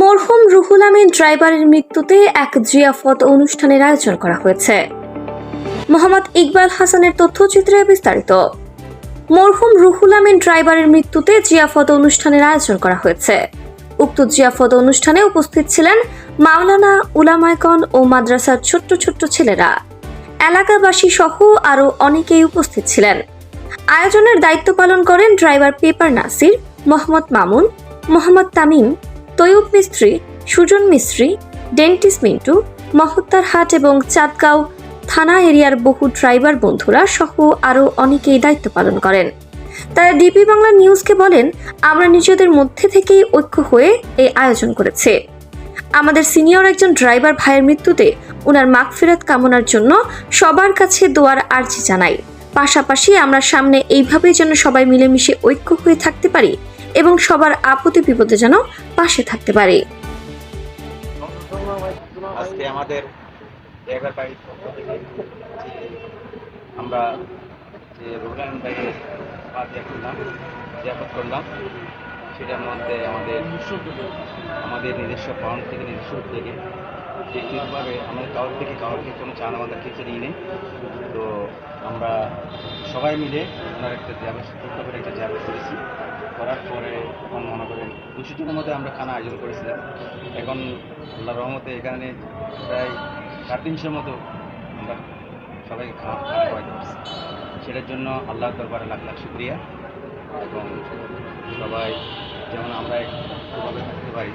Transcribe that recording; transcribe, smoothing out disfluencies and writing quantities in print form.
মরহুম রুহুল আমিন ড্রাইভারের মৃত্যুতে এক জিয়াফত অনুষ্ঠানের আয়োজন করা হয়েছে। মোহাম্মদ ইকবাল হাসানের তথ্যচিত্রে বিস্তারিত। মরহুম রুহুল আমিন ড্রাইভারের মৃত্যুতে জিয়াফত অনুষ্ঠানের আয়োজন করা হয়েছে। উক্ত জিয়াফত অনুষ্ঠানে উপস্থিত ছিলেন মাওলানা উলামায়গণ ও মাদ্রাসার ছোট্ট ছোট্ট ছেলেরা, এলাকাবাসী সহ আরও অনেকেই উপস্থিত ছিলেন। আয়োজনের দায়িত্ব পালন করেন ড্রাইভার পেপার নাসির, মোহাম্মদ মামুন, মোহাম্মদ তামিম, তৈয়ব মিস্ত্রি, সুজন মিস্ত্রি, ডেন্টিস মিন্টু, মহত্তার হাট এবং চাঁদগাঁও থানা এরিয়ার বহু ড্রাইভার বন্ধুরা সহ আরও অনেকেই দায়িত্ব পালন করেন। তারা ডিপি বাংলা নিউজকে বলেন, আমরা নিজেদের মধ্যে থেকেই ঐক্য হয়ে এই আয়োজন করেছে। আমাদের সিনিয়র একজন ড্রাইভার ভাইয়ের মৃত্যুতে ওনার মাগফিরাত কামনার জন্য সবার কাছে দোয়ার আর্জি জানাই। পাশাপাশি আমরা সামনে এইভাবেই যেন সবাই মিলেমিশে ঐক্য হয়ে থাকতে পারি এবং সবার আপদে বিপদে যেন পাশে থাকতে পারি। আজকে আমাদের ড্রাইভার বাড়ির পক্ষ থেকে আমরা যে রোগান বাইরে পা করলাম জিয়াফত করলাম, সেটার মধ্যে আমাদের নিজস্ব ফান্ড থেকে নিজস্ব থেকে ব্যক্তিগতভাবে আমাদের কাউকে কোনো চান আমাদের কিছু নিয়ে নেই। তো আমরা সবাই মিলে ওনার একটা ছোট্ট করে একটা জিয়াফত করেছি। করার পরে এখন মনে করেন 200 জনের মধ্যে আমরা খানা আয়োজন করেছিলাম। এখন আল্লাহর রহমতে এখানে প্রায় 350 মতো আমরা সবাইকে খাওয়া খাওয়াইতে পারছি। সেটার জন্য আল্লাহর দরবারে লাখ লাখ শুকরিয়া। এবং সবাই যেমন আমরা একভাবে থাকতে পারি,